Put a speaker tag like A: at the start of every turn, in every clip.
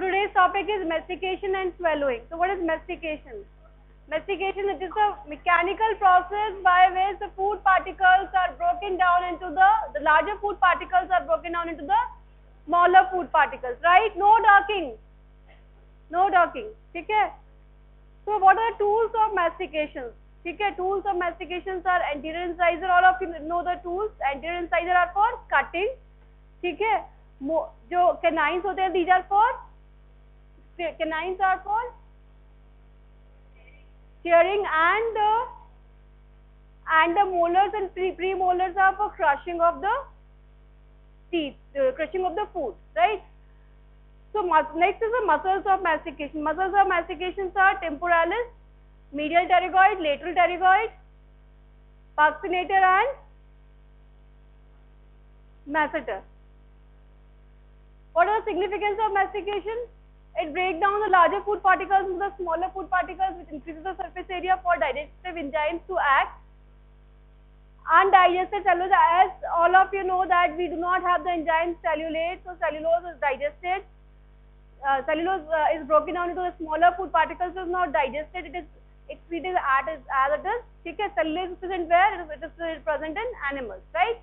A: today's topic is mastication and swallowing. So what is mastication? Mastication, it is a mechanical process by which the food particles are broken down into the larger food particles are broken down into the smaller food particles, right? No docking. No docking. Okay? So what are the tools of mastication? Okay, tools of mastication are anterior incisor. All of you know the tools. Anterior incisor are for cutting. ठीक है, जो canines होते हैं, these are for canines are for tearing, and the molars and premolars are for crushing of the teeth, crushing of the food, right? So next is the muscles of mastication. Muscles of mastication are temporalis, medial pterygoid, lateral pterygoid, buccinator and masseter. What is the significance of mastication? It breaks down the larger food particles into the smaller food particles, which increases the surface area for digestive enzymes to act. Undigested cellulose, as all of you know that we do not have the enzyme cellulase, so cellulose is digested. Cellulose is broken down into the smaller food particles, is not digested. It is excreted as it is. Okay, cellulose is present where? It is present in animals, right?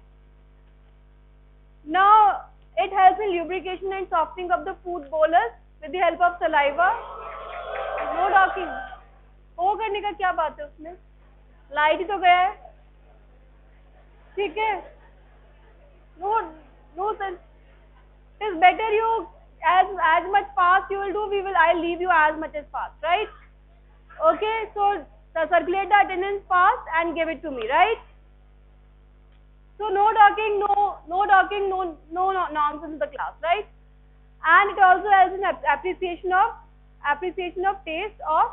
A: Now, it helps in lubrication and softening of the food bolus with the help of saliva. No docking. वो करने का क्या बात है उसमें? Light ही तो गया है, ठीक है? No sense. It is better you as much fast you will do. I'll leave you as much as fast, right? Okay, so circulate the attendance fast and give it to me, right? So no docking, no docking, no nonsense in the class, right? And it also has an appreciation of taste of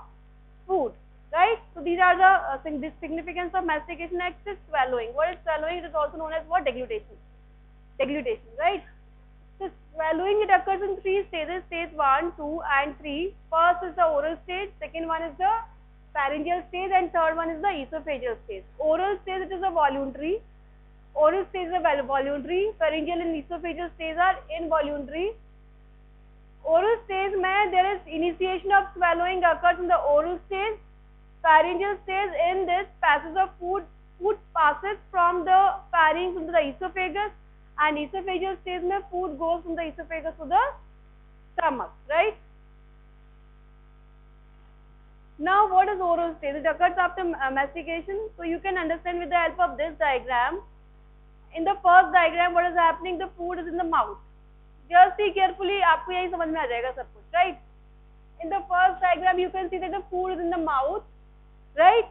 A: food, right? So these are the significance of mastication. Next is swallowing. What is swallowing? It is also known as what? Deglutition. Deglutition, right? So swallowing, it occurs in three stages: stage 1, 2, and 3. First is the oral stage. Second one is the pharyngeal stage, and third one is the esophageal stage. Oral stage, it is a voluntary. Oral stage is voluntary, pharyngeal and esophageal stage are involuntary. Oral stage mein there is initiation of swallowing occurs in the oral stage. Pharyngeal stage, in this passage of food passes from the pharynx into the esophagus, and esophageal stage mein food goes from the esophagus to the stomach, right? Now what is oral stage? It occurs after mastication. So you can understand with the help of this diagram. In the first diagram, what is happening? The food is in the mouth. Just see carefully, आपको यही समझ में आ जाएगा सब कुछ, right? In the first diagram, you can see that the food is in the mouth, right?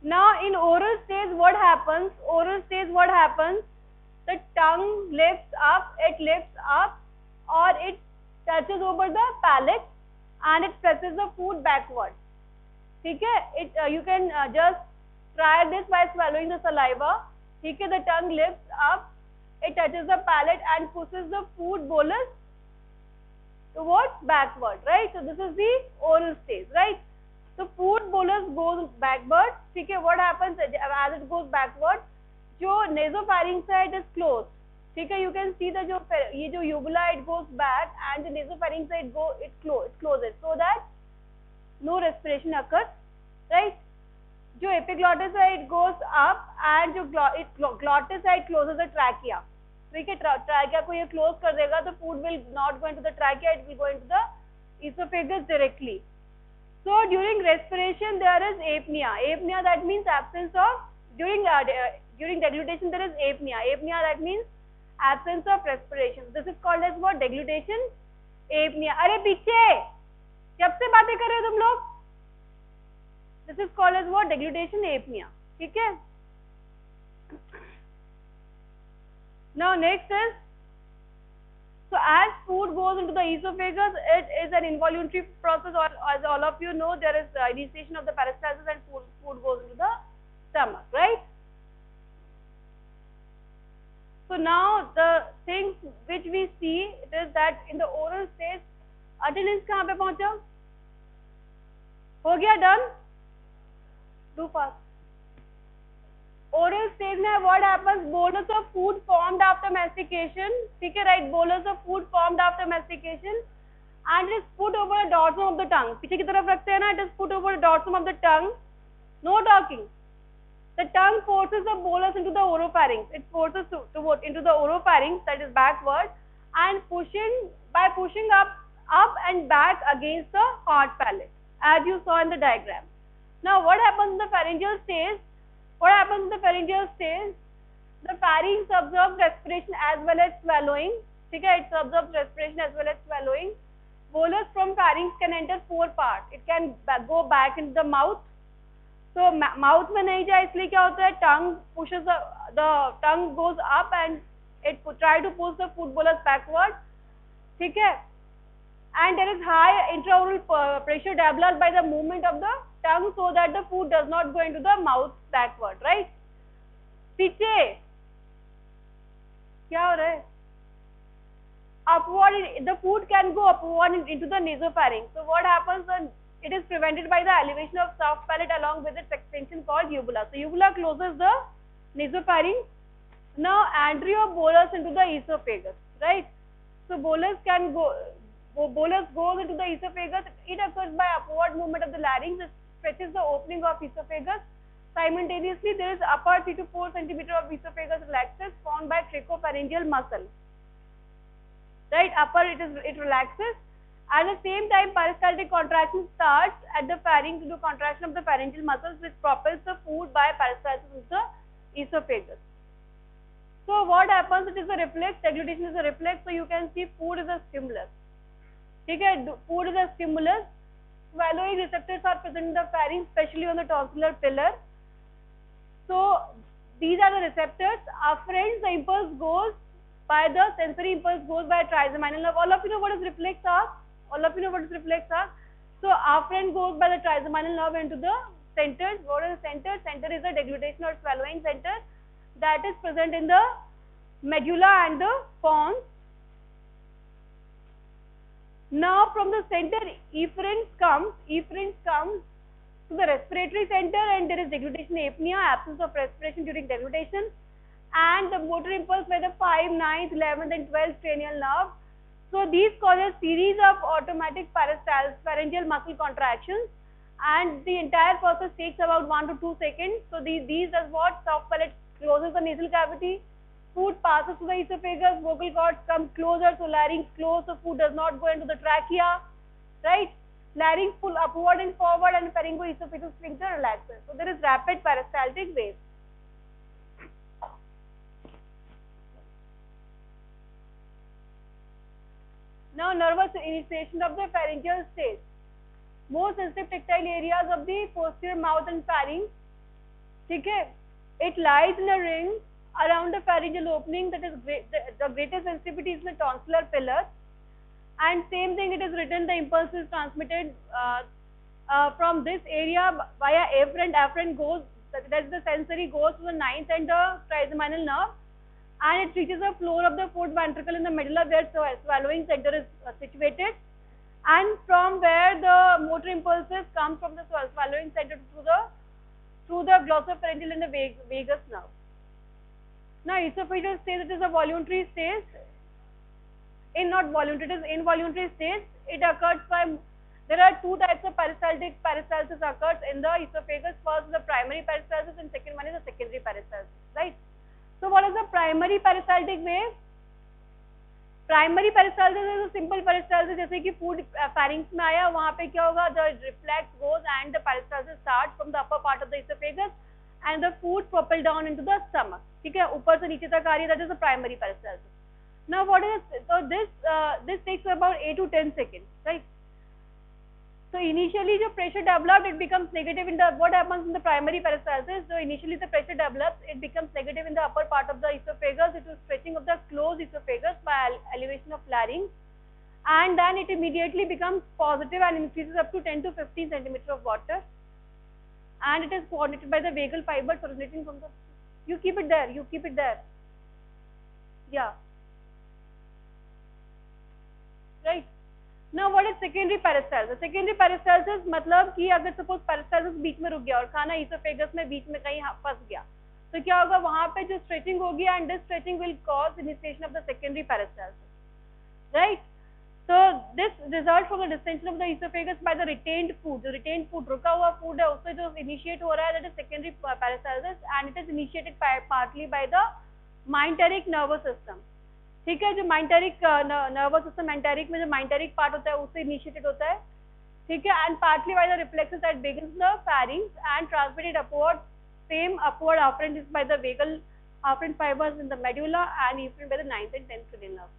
A: Now in oral stage, what happens? Oral stage, what happens? The tongue lifts up, or it touches over the palate, and it presses the food backward. ठीक है? You can just try this by swallowing the saliva. ठीक है, the tongue lifts up, it touches the palate and pushes the food bolus towards backward, right? So this is the oral stage, right? So food bolus goes backward. ठीक है, what happens as it goes backward? जो nasopharynx side is closed. ठीक है, you can see the ये जो uvula, it goes back, and the nasopharynx side it closes, so that no respiration occurs, right? जो epiglottis है, it goes up, and जो glottis है, it closes the trachea. ठीक है, trachea को ये close कर देगा, तो food will not go into the trachea, it will go into the esophagus directly. So during respiration there is apnea. Apnea, that means absence of, during deglutition there is apnea. Apnea, that means absence of respiration. This is called as what? Deglutition, apnea. अरे पीछे कब से बातें कर रहे हो तुम लोग? This is called as what? Deglutition, apnea. ठीक है? Now next is, so as food goes into the esophagus, it is an involuntary process, or as all of you know, there is initiation of the peristalsis and food goes into the stomach, right? So now the things which we see, it is that in the oral stage, attendance कहाँ पे पहुँचा? हो गया? Done? Do fast. Oral stage में what happens? Bolus of food formed after mastication. ठीक है, right? Bolus of food formed after mastication and it is put over the dorsum of the tongue. पीछे की तरफ रखते हैं ना, it is put over the dorsum of the tongue. No talking. The tongue forces the bolus into the oropharynx. It forces into the oropharynx, that is backward, and by pushing up and back against the hard palate, as you saw in the diagram. Now, what happens in the pharyngeal stage? The pharynx absorbs respiration as well as swallowing. ठीक है, it absorbs respiration as well as swallowing. Bolus from pharynx can enter 4 parts. It can go back into the mouth. So mouth में नहीं जाए, इसलिए क्या होता है, tongue pushes the tongue goes up and it try to push the food bolus backward. ठीक है, and there is high intraoral pressure developed by the movement of the tongue so that the food does not go into the mouth backward, right? पीछे क्या हो रहा है? Upward, the food can go upward into the nasopharynx. So what happens when it is prevented by the elevation of soft palate along with its extension called uvula. So uvula closes the nasopharynx. Now anterior bolus into the esophagus, right? So bolus goes into the esophagus. It occurs by upward movement of the larynx. It stretches the opening of esophagus. Simultaneously, there is upper 3 to 4 centimeter of esophagus relaxes formed by trachopharyngeal muscle. Right, upper it relaxes. At the same time, peristaltic contraction starts at the pharynx due to contraction of the pharyngeal muscles, which propels the food by peristalsis into the esophagus. So what happens? It is a reflex. Deglutition is a reflex. So you can see food is a stimulus. Okay, food is a stimulus. Swallowing receptors are present in the pharynx, especially on the tonsillar pillar. So these are the receptors. Afferent, the impulse goes by the sensory impulse goes by a trigeminal nerve. All of you know what is reflex arc? So afferent goes by the trigeminal nerve into the center. What is the center? Center is the deglutition or swallowing center that is present in the medulla and the pons. Now from the center, efferent comes to the respiratory center, and there is deglutition apnea, absence of respiration during deglutition, and the motor impulse by the 5th, 9th, 11th and 12th cranial nerve. So these cause a series of automatic pharyngeal muscle contractions, and the entire process takes about 1 to 2 seconds. So these is what? Soft palate closes the nasal cavity, food passes to the esophagus, vocal cords come closer, so larynx closed, so food does not go into the trachea, right? Larynx pull upward and forward, and pharyngoesophageal sphincter relaxes. So there is rapid peristaltic wave. Now nervous initiation of the pharyngeal stage. Most sensitive tactile areas of the posterior mouth and pharynx. Okay, it lies in a ring around the pharyngeal opening. That is the greatest sensitivity is in the tonsillar pillar. And same thing, it is written, the impulse is transmitted from this area via afferent goes, that is the sensory goes to the 9th and the trigeminal nerve, and it reaches the floor of the fourth ventricle in the medulla where swallowing center is situated, and from where the motor impulses come from the swallowing center through the glossopharyngeal and the vagus nerve. Now esophageal stage, it is a voluntary stage. Not voluntary, it is involuntary stage. It occurs by, there are 2 types of peristalsis occurs in the esophagus. First is the primary peristalsis and second one is the secondary peristalsis, right? So what is the primary peristaltic wave? Primary peristalsis is a simple peristalsis, जैसे कि food pharynx में आया, वहाँ पे क्या होगा? The reflex goes and the peristalsis starts from the upper part of the esophagus and the food propelled down into the stomach. ठीक है, ऊपर से नीचे तक आ रही है, that is the primary peristalsis. Now what is, so this takes about 8 to 10 seconds, right? So initially the pressure developed, it becomes negative in the, what happens in the primary peristalsis? So initially the pressure develops, it becomes negative in the upper part of the esophagus due to stretching of the closed esophagus by elevation of larynx, and then it immediately becomes positive and increases up to 10 to 15 centimeters of water, and it is coordinated by the vagal fibers originating from the, you keep it there, yeah. Right. Now what is secondary peristalsis? Secondary peristalsis मतलब कि अगर suppose peristalsis बीच में रुक गया और खाना esophagus में बीच में कहीं फंस गया, तो क्या होगा? वहाँ पे जो stretching होगी, and this stretching will cause initiation of the secondary peristalsis, right? So this results from the distension of the esophagus by the retained food. जो retained food, रुका हुआ food है, उससे जो initiate हो रहा है, that is secondary peristalsis, and it is initiated partly by the mesenteric nervous system. ठीक है, जो mesenteric nervous system, mesenteric में जो mesenteric part होता है, उससे initiated होता है. ठीक है, and partly by the reflexes that begins the pharynx and transmitted upward. Same upward afferent is by the vagal afferent fibers in the medulla and efferent by the 9th and 10th cranial nerve.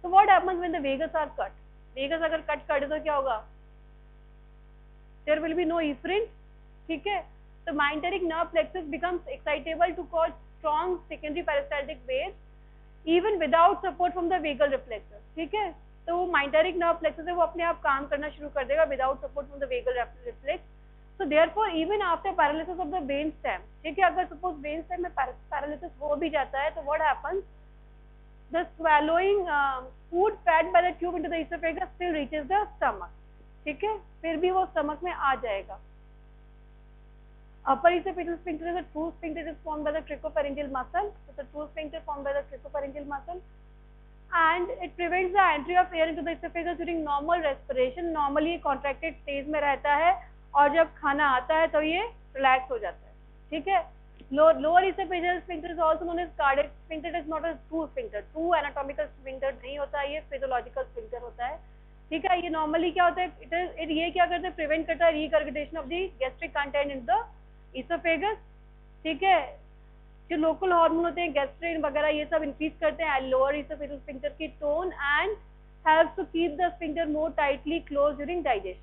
A: So what happens when the vagus are cut? Vagus अगर cut कर दे तो क्या होगा? There will be no efferent. ठीक है, so mesenteric nerve plexus becomes excitable to cause strong secondary peristaltic waves even without support from the vagal reflexes. ठीक है, तो वो mesenteric nerve plexus है, वो अपने आप काम करना शुरू कर देगा without support from the vagal reflex. So therefore even after paralysis of the brain stem, ठीक है, अगर suppose brain stem में paralysis हो भी जाता है, तो what happens? The swallowing food fed by the tube into the esophagus still reaches the stomach. ठीक है, फिर भी वो stomach में आ जाएगा. Upper esophageal sphincter is a true sphincter. It is formed by the cricopharyngeal muscle. It's a true sphincter formed by the cricopharyngeal muscle, and it prevents the entry of air into the esophagus during normal respiration. Normally contracted stage में रहता है, और जब खाना आता है तो ये relax हो जाता है. ठीक है. Lower esophageal sphincter is also known as cardiac sphincter. It is not a true sphincter. True anatomical sphincter नहीं होता है, ये physiological sphincter होता है. ठीक है, ये normally क्या होता है? ये क्या करता है? Prevent करता है regurgitation of the gastric content in the esophagus. ठीक है, जो local hormone होते हैं gastrin वगैरह, ये सब increase करते हैं lower esophageal sphincter की tone and helps to keep the sphincter more tightly closed during digestion.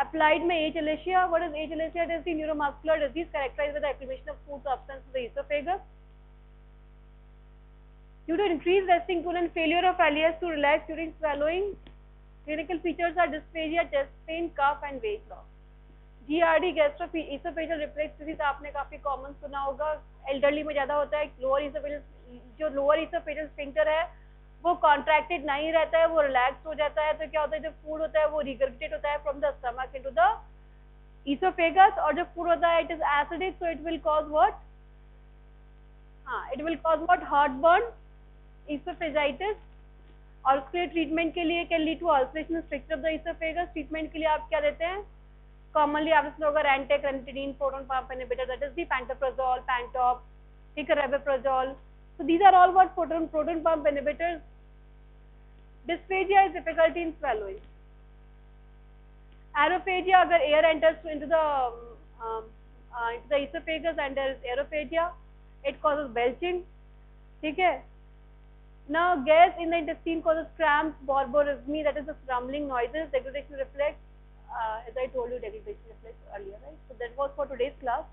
A: Applied में achalasia. What is achalasia? It is the neuromuscular disease characterized by the accumulation of food substance in the esophagus. Due to increased resting tone and failure of ileus to relax during swallowing, clinical features are dysphagia, chest pain, cough and weight loss. GRD gastroesophageal reflex disease आपने काफी common सुना होगा, elderly में ज्यादा होता है. जो lower esophageal sphincter है वो contracted नहीं रहता है, वो relaxed हो जाता है, तो क्या होता है, जो food होता है वो regurgitate होता है from the stomach into the esophagus, और जो food होता है it is acidic, so it will cause what? It will cause what? Heartburn, esophagitis, और उसके लिए treatment के लिए can lead to ulceration and stricture of the esophagus. Treatment के लिए आप क्या देते हैं? Commonly आपने सुना होगा Rantac, ranitidine, proton pump inhibitor, that is the pantoprazole, Pantop, ठीक है, rabeprazole. So these are all what? Proton pump inhibitors. Dysphagia is difficulty in swallowing. Aerophagia, अगर air enters into the esophagus and there is aerophagia, it causes belching. ठीक है. Now gas in the intestine causes cramps, borborygmi, that is the rumbling noises, degradation reflex. As I told you, degradation reflex earlier, right? So that was for today's class.